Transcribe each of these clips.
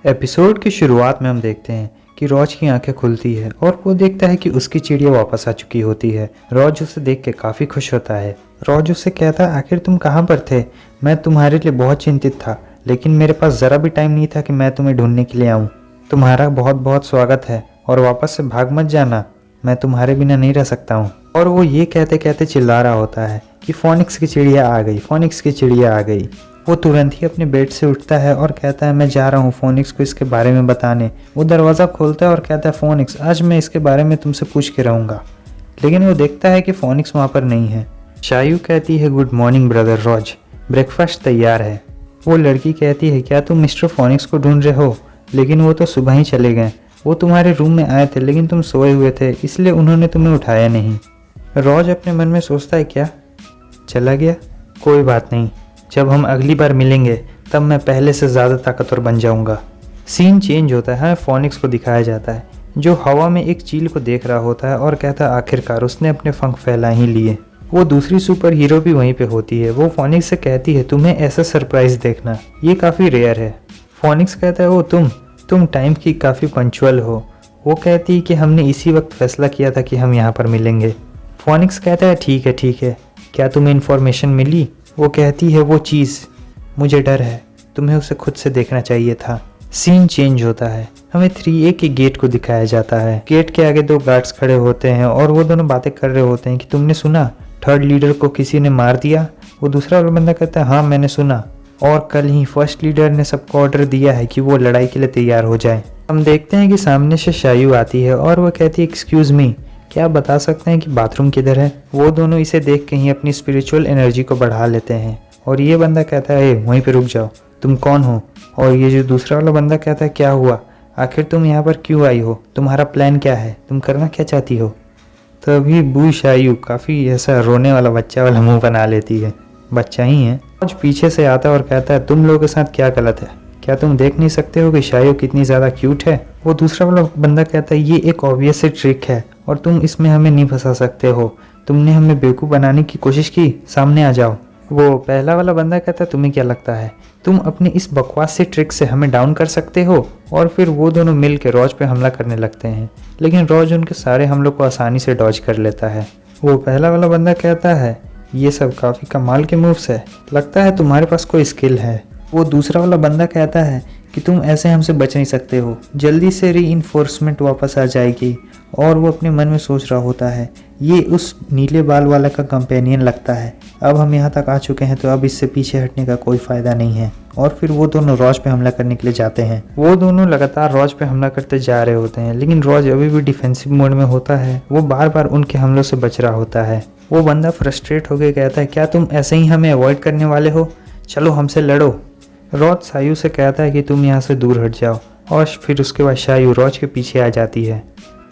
Episode की शुरुआत में हम देखते हैं कि रॉज की आंखें खुलती है और वो देखता है कि उसकी चिड़िया वापस आ चुकी होती है। रॉज उसे देख के काफ़ी खुश होता है। रॉज उससे कहता है, आखिर तुम कहाँ पर थे? मैं तुम्हारे लिए बहुत चिंतित था, लेकिन मेरे पास ज़रा भी टाइम नहीं था कि मैं तुम्हें ढूंढने के लिए आऊँ। तुम्हारा बहुत बहुत स्वागत है और वापस से भाग मत जाना, मैं तुम्हारे बिना नहीं रह सकता हूँ। और वो ये कहते कहते चिल्ला रहा होता है कि फोनिक्स की चिड़िया आ गई, फोनिक्स की चिड़िया आ गई। वो तुरंत ही अपने बेड से उठता है और कहता है, मैं जा रहा हूँ फोनिक्स को इसके बारे में बताने। वो दरवाज़ा खोलता है और कहता है, फोनिक्स आज मैं इसके बारे में तुमसे पूछ के रहूँगा। लेकिन वो देखता है कि फोनिक्स वहाँ पर नहीं है। शायू कहती है, good morning brother rows, breakfast तैयार है। वो लड़की कहती है, क्या तुम मिस्टर फोनिक्स को ढूंढ रहे हो? लेकिन वो तो सुबह ही चले गए। वो तुम्हारे रूम में आए थे लेकिन तुम सोए हुए थे, इसलिए उन्होंने तुम्हें उठाया नहीं। रॉज अपने मन में सोचता है, क्या चला गया? कोई बात नहीं, जब हम अगली बार मिलेंगे तब मैं पहले से ज़्यादा ताकतवर बन जाऊंगा। सीन चेंज होता है, हमें फोनिक्स को दिखाया जाता है जो हवा में एक चील को देख रहा होता है और कहता है, आखिरकार उसने अपने पंख फैला ही लिए। वो दूसरी सुपर हीरो भी वहीं पे होती है। वो फोनिक्स से कहती है, तुम्हें ऐसा सरप्राइज़ देखना ये काफ़ी रेयर है। फोनिक्स कहता है, ओ तुम टाइम की काफ़ी पंक्चुअल हो। वो कहती है कि हमने इसी वक्त फैसला किया था कि हम यहाँ पर मिलेंगे। फोनिक्स कहता है, ठीक है, क्या तुम्हें इन्फॉर्मेशन मिली? वो कहती है, वो चीज़, मुझे डर है, तुम्हें उसे खुद से देखना चाहिए था। सीन चेंज होता है, हमें 3A के गेट को दिखाया जाता है। गेट के आगे 2 गार्ड्स खड़े होते हैं और वो दोनों बातें कर रहे होते हैं कि तुमने सुना 3rd लीडर को किसी ने मार दिया? वो दूसरा वाला बंदा कहता है, हाँ मैंने सुना, और कल ही 1st लीडर ने सबको ऑर्डर दिया है कि वो लड़ाई के लिए तैयार हो जाए। हम देखते हैं कि सामने से शायू आती है और वो कहती है, एक्सक्यूज़ मी, क्या आप बता सकते हैं कि बाथरूम किधर है? वो दोनों इसे देख के ही अपनी स्पिरिचुअल एनर्जी को बढ़ा लेते हैं और ये बंदा कहता है, वहीं पे रुक जाओ, तुम कौन हो? और ये जो दूसरा वाला बंदा कहता है, क्या हुआ, आखिर तुम यहाँ पर क्यों आई हो? तुम्हारा प्लान क्या है? तुम करना क्या चाहती हो? तभी बू शायू काफ़ी ऐसा रोने वाला बच्चा वाला मुंह बना लेती है, बच्चा ही है। आज पीछे से आता है और कहता है, तुम लोगों के साथ क्या गलत है? क्या तुम देख नहीं सकते हो कि शायू कितनी ज़्यादा क्यूट है? वो दूसरा वाला बंदा कहता है, ये एक ऑब्वियस सी ट्रिक है और तुम इसमें हमें नहीं फंसा सकते हो। तुमने हमें बेवकूफ़ बनाने की कोशिश की, सामने आ जाओ। वो पहला वाला बंदा कहता है, तुम्हें क्या लगता है तुम अपनी इस बकवास से ट्रिक से हमें डाउन कर सकते हो? और फिर वो दोनों मिल के रॉज पे हमला करने लगते हैं, लेकिन रॉज उनके सारे हमलों को आसानी से डॉज कर लेता है। वो पहला वाला बंदा कहता है, ये सब काफ़ी कमाल के मूव्स है, लगता है तुम्हारे पास कोई स्किल है। वो दूसरा वाला बंदा कहता है कि तुम ऐसे हमसे बच नहीं सकते हो, जल्दी से रीइंफोर्समेंट वापस आ जाएगी। और वो अपने मन में सोच रहा होता है, ये उस नीले बाल वाला का कंपेनियन लगता है, अब हम यहाँ तक आ चुके हैं तो अब इससे पीछे हटने का कोई फ़ायदा नहीं है। और फिर वो दोनों रॉज पे हमला करने के लिए जाते हैं। वो दोनों लगातार रॉज पे हमला करते जा रहे होते हैं, लेकिन रॉज अभी भी डिफेंसिव मोड में होता है। वो बार बार उनके हमलों से बच रहा होता है। वो बंदा फ्रस्ट्रेट होकर कहता है, क्या तुम ऐसे ही हमें अवॉइड करने वाले हो? चलो हमसे लड़ो। रॉज शायू से कहता है कि तुम यहाँ से दूर हट जाओ, और फिर उसके बाद शायू रॉज के पीछे आ जाती है।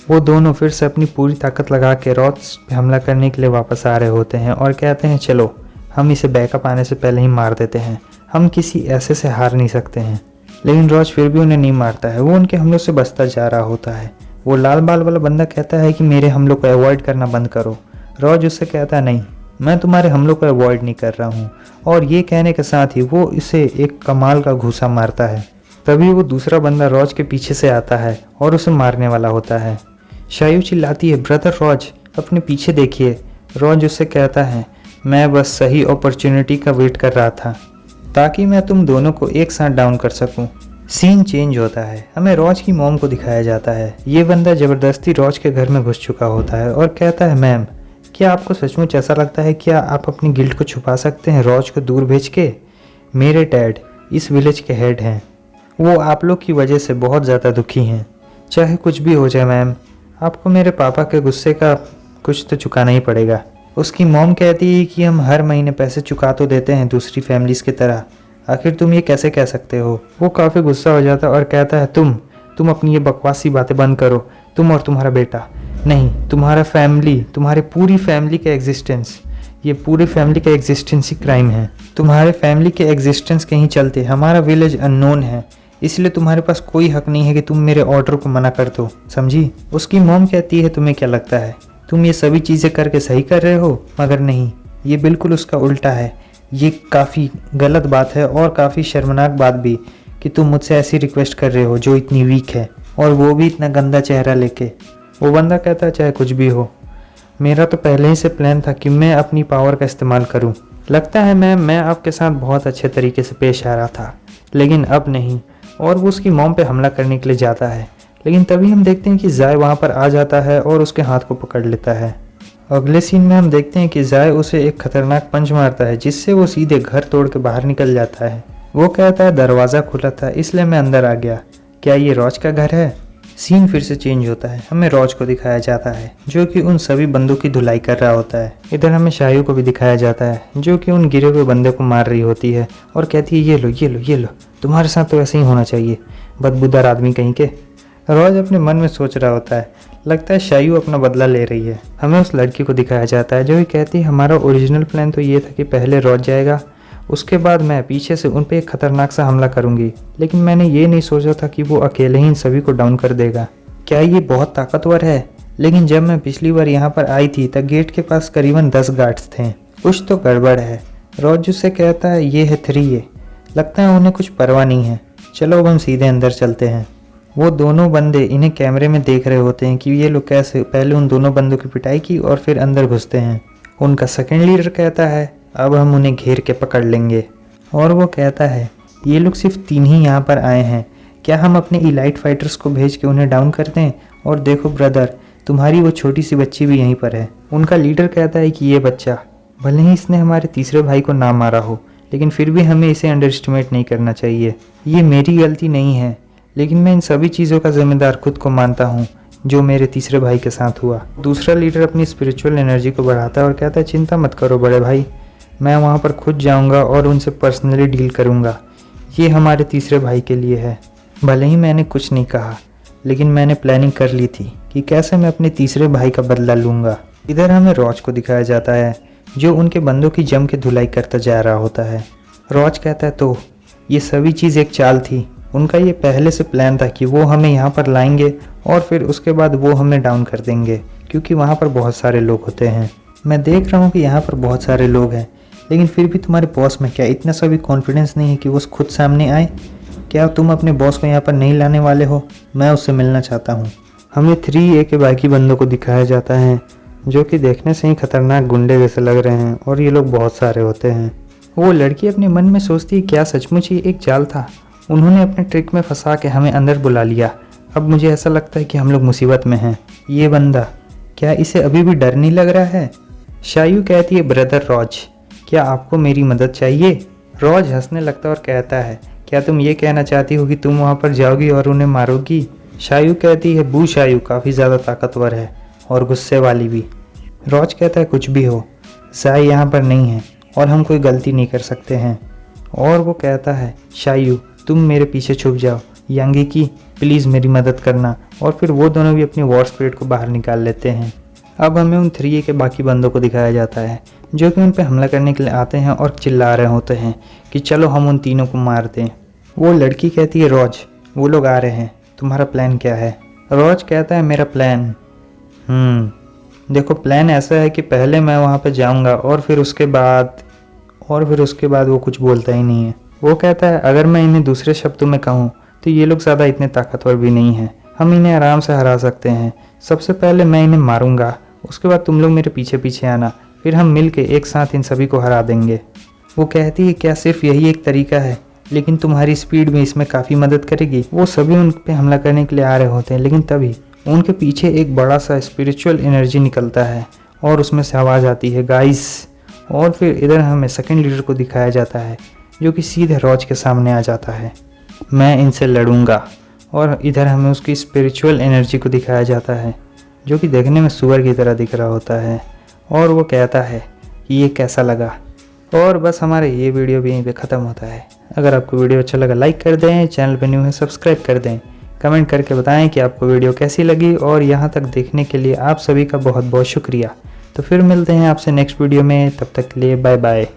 वो दोनों फिर से अपनी पूरी ताकत लगा के रॉज पे हमला करने के लिए वापस आ रहे होते हैं और कहते हैं, चलो हम इसे बैकअप आने से पहले ही मार देते हैं, हम किसी ऐसे से हार नहीं सकते हैं। लेकिन रॉज फिर भी उन्हें नहीं मारता है, वो उनके हमलों से बचता जा रहा होता है। वो लाल बाल वाला बंदा कहता है कि मेरे हमलों को अवॉइड करना बंद करो। रॉज उससे कहता है, नहीं, मैं तुम्हारे हमलों को अवॉइड नहीं कर रहा हूँ। और ये कहने के साथ ही वो इसे एक कमाल का घूसा मारता है। तभी वो दूसरा बंदा रॉज के पीछे से आता है और उसे मारने वाला होता है। शायू चिल्लाती है, ब्रदर रॉज, अपने पीछे देखिए। रॉज उससे कहता है, मैं बस सही अपॉर्चुनिटी का वेट कर रहा था ताकि मैं तुम दोनों को एक साथ डाउन कर सकूं। सीन चेंज होता है, हमें रॉज की मॉम को दिखाया जाता है। ये बंदा ज़बरदस्ती रॉज के घर में घुस चुका होता है और कहता है, मैम, क्या आपको सचमुच ऐसा लगता है क्या आप अपनी गिल्ट को छुपा सकते हैं रॉज को दूर भेज के? मेरे डैड इस विलेज के हेड हैं, वो आप लोग की वजह से बहुत ज़्यादा दुखी हैं। चाहे कुछ भी हो जाए मैम, आपको मेरे पापा के गुस्से का कुछ तो चुकाना ही पड़ेगा। उसकी मॉम कहती है कि हम हर महीने पैसे चुका तो देते हैं दूसरी फैमिलीज़ की तरह, आखिर तुम ये कैसे कह सकते हो? वो काफ़ी गुस्सा हो जाता है और कहता है, तुम अपनी ये बकवासी बातें बंद करो, तुम और तुम्हारा बेटा नहीं, तुम्हारा फैमिली, तुम्हारी पूरी फैमिली का एग्जिस्टेंस, ये पूरी फैमिली का एग्जिस्टेंस ही क्राइम है। तुम्हारे फैमिली के एग्जिस्टेंस के ही चलते हमारा विलेज अननोन है, इसलिए तुम्हारे पास कोई हक नहीं है कि तुम मेरे ऑर्डर को मना कर दो, समझी? उसकी मॉम कहती है, तुम्हें क्या लगता है तुम ये सभी चीज़ें करके सही कर रहे हो? मगर नहीं, ये बिल्कुल उसका उल्टा है। ये काफ़ी गलत बात है और काफ़ी शर्मनाक बात भी कि तुम मुझसे ऐसी रिक्वेस्ट कर रहे हो जो इतनी वीक है, और वो भी इतना गंदा चेहरा लेके। वो बंदा कहता है चाहे कुछ भी हो, मेरा तो पहले ही से प्लान था कि मैं अपनी पावर का इस्तेमाल करूं। लगता है मैं आपके साथ बहुत अच्छे तरीके से पेश आ रहा था, लेकिन अब नहीं। और वो उसकी मॉम पे हमला करने के लिए जाता है, लेकिन तभी हम देखते हैं कि जाय वहाँ पर आ जाता है और उसके हाथ को पकड़ लेता है। अगले सीन में हम देखते हैं कि जाय उसे एक खतरनाक पंच मारता है, जिससे वो सीधे घर तोड़ के बाहर निकल जाता है। वो कहता है दरवाज़ा खुला था इसलिए मैं अंदर आ गया, क्या ये रॉज का घर है? सीन फिर से चेंज होता है, हमें रॉज को दिखाया जाता है जो कि उन सभी बंदों की धुलाई कर रहा होता है। इधर हमें शायू को भी दिखाया जाता है जो कि उन गिरे हुए बंदे को मार रही होती है और कहती है ये लो ये लो ये लो, तुम्हारे साथ तो ऐसे ही होना चाहिए, बदबूदार आदमी कहीं के। रॉज अपने मन में सोच रहा होता है, लगता है शायू अपना बदला ले रही है। हमें उस लड़की को दिखाया जाता है जो कि कहती है हमारा ओरिजिनल प्लान तो ये था कि पहले रॉज जाएगा, उसके बाद मैं पीछे से उन पर एक खतरनाक सा हमला करूंगी, लेकिन मैंने ये नहीं सोचा था कि वो अकेले ही इन सभी को डाउन कर देगा। क्या ये बहुत ताकतवर है? लेकिन जब मैं पिछली बार यहाँ पर आई थी तब गेट के पास करीबन 10 गार्ड्स थे, कुछ तो गड़बड़ है। रॉज उससे कहता है ये है 3A, लगता है उन्हें कुछ परवाह नहीं है, चलो अब हम सीधे अंदर चलते हैं। वो दोनों बंदे इन्हें कैमरे में देख रहे होते हैं कि ये लोग कैसे पहले उन दोनों बंदों की पिटाई की और फिर अंदर घुसते हैं। उनका सेकंड लीडर कहता है अब हम उन्हें घेर के पकड़ लेंगे, और वो कहता है ये लोग सिर्फ 3 ही यहाँ पर आए हैं, क्या हम अपने इलाइट फाइटर्स को भेज के उन्हें डाउन कर दें? और देखो ब्रदर, तुम्हारी वो छोटी सी बच्ची भी यहीं पर है। उनका लीडर कहता है कि ये बच्चा, भले ही इसने हमारे तीसरे भाई को ना मारा हो, लेकिन फिर भी हमें इसे अंडर एस्टिमेट नहीं करना चाहिए। ये मेरी गलती नहीं है, लेकिन मैं इन सभी चीज़ों का जिम्मेदार खुद को मानता हूँ जो मेरे तीसरे भाई के साथ हुआ। दूसरा लीडर अपनी स्पिरिचुअल एनर्जी को बढ़ाता है और कहता है चिंता मत करो बड़े भाई, मैं वहाँ पर खुद जाऊँगा और उनसे पर्सनली डील करूँगा, ये हमारे तीसरे भाई के लिए है। भले ही मैंने कुछ नहीं कहा, लेकिन मैंने प्लानिंग कर ली थी कि कैसे मैं अपने तीसरे भाई का बदला लूँगा। इधर हमें रॉज को दिखाया जाता है जो उनके बंदों की जम के धुलाई करता जा रहा होता है। रॉज कहता है तो ये सभी चीज़ एक चाल थी, उनका ये पहले से प्लान था कि वो हमें यहाँ पर लाएंगे और फिर उसके बाद वो हमें डाउन कर देंगे, क्योंकि वहाँ पर बहुत सारे लोग होते हैं। मैं देख रहा हूँ कि यहाँ पर बहुत सारे लोग हैं, लेकिन फिर भी तुम्हारे बॉस में क्या इतना सा भी कॉन्फिडेंस नहीं है कि वो खुद सामने आए? क्या तुम अपने बॉस को यहाँ पर नहीं लाने वाले हो? मैं उससे मिलना चाहता हूँ। हमें 3A के बाकी बंदों को दिखाया जाता है जो कि देखने से ही खतरनाक गुंडे जैसे लग रहे हैं, और ये लोग बहुत सारे होते हैं। वो लड़की अपने मन में सोचती है क्या सचमुच ही एक जाल था, उन्होंने अपने ट्रिक में फंसा के हमें अंदर बुला लिया, अब मुझे ऐसा लगता है कि हम लोग मुसीबत में हैं। ये बंदा, क्या इसे अभी भी डर नहीं लग रहा है? शायू कहती है ब्रदर रॉज, क्या आपको मेरी मदद चाहिए? रॉज हंसने लगता है और कहता है क्या तुम ये कहना चाहती हो कि तुम वहाँ पर जाओगी और उन्हें मारोगी? शायू कहती है बू शायू काफ़ी ज़्यादा ताकतवर है और गुस्से वाली भी। रॉज कहता है कुछ भी हो, जाय यहाँ पर नहीं है और हम कोई गलती नहीं कर सकते हैं। और वो कहता है शायू तुम मेरे पीछे छुप जाओ, यांगी की प्लीज़ मेरी मदद करना। और फिर वो दोनों भी अपनी वॉर स्पिरिट को बाहर निकाल लेते हैं। अब हमें उन 3A के बाकी बंदों को दिखाया जाता है जो कि उन पर हमला करने के लिए आते हैं और चिल्ला रहे होते हैं कि चलो हम उन तीनों को मार दें। वो लड़की कहती है रॉज वो लोग आ रहे हैं, तुम्हारा प्लान क्या है? रॉज कहता है मेरा प्लान देखो प्लान ऐसा है कि पहले मैं वहाँ पे जाऊँगा और फिर उसके बाद वो कुछ बोलता ही नहीं है। वो कहता है अगर मैं इन्हें दूसरे शब्दों में कहूँ तो ये लोग ज़्यादा इतने ताकतवर भी नहीं हैं, हम इन्हें आराम से हरा सकते हैं। सबसे पहले मैं इन्हें मारूंगा, उसके बाद तुम लोग मेरे पीछे पीछे आना, फिर हम मिल के एक साथ इन सभी को हरा देंगे। वो कहती है क्या सिर्फ यही एक तरीका है? लेकिन तुम्हारी स्पीड में इसमें काफ़ी मदद करेगी। वो सभी उन पे हमला करने के लिए आ रहे होते हैं, लेकिन तभी उनके पीछे एक बड़ा सा स्पिरिचुअल एनर्जी निकलता है और उसमें से आवाज़ आती है गाइस। और फिर इधर हमें सेकंड लीडर को दिखाया जाता है जो कि सीधे रॉज के सामने आ जाता है, मैं इनसे लड़ूंगा। और इधर हमें उसकी स्पिरिचुअल एनर्जी को दिखाया जाता है जो कि देखने में सुअर की तरह दिख रहा होता है। और वो कहता है कि ये कैसा लगा। और बस हमारे ये वीडियो भी यहीं पे ख़त्म होता है। अगर आपको वीडियो अच्छा लगा लाइक कर दें, चैनल पर न्यू है सब्सक्राइब कर दें, कमेंट करके बताएं कि आपको वीडियो कैसी लगी। और यहाँ तक देखने के लिए आप सभी का बहुत बहुत शुक्रिया। तो फिर मिलते हैं आपसे नेक्स्ट वीडियो में, तब तक के लिए बाय बाय।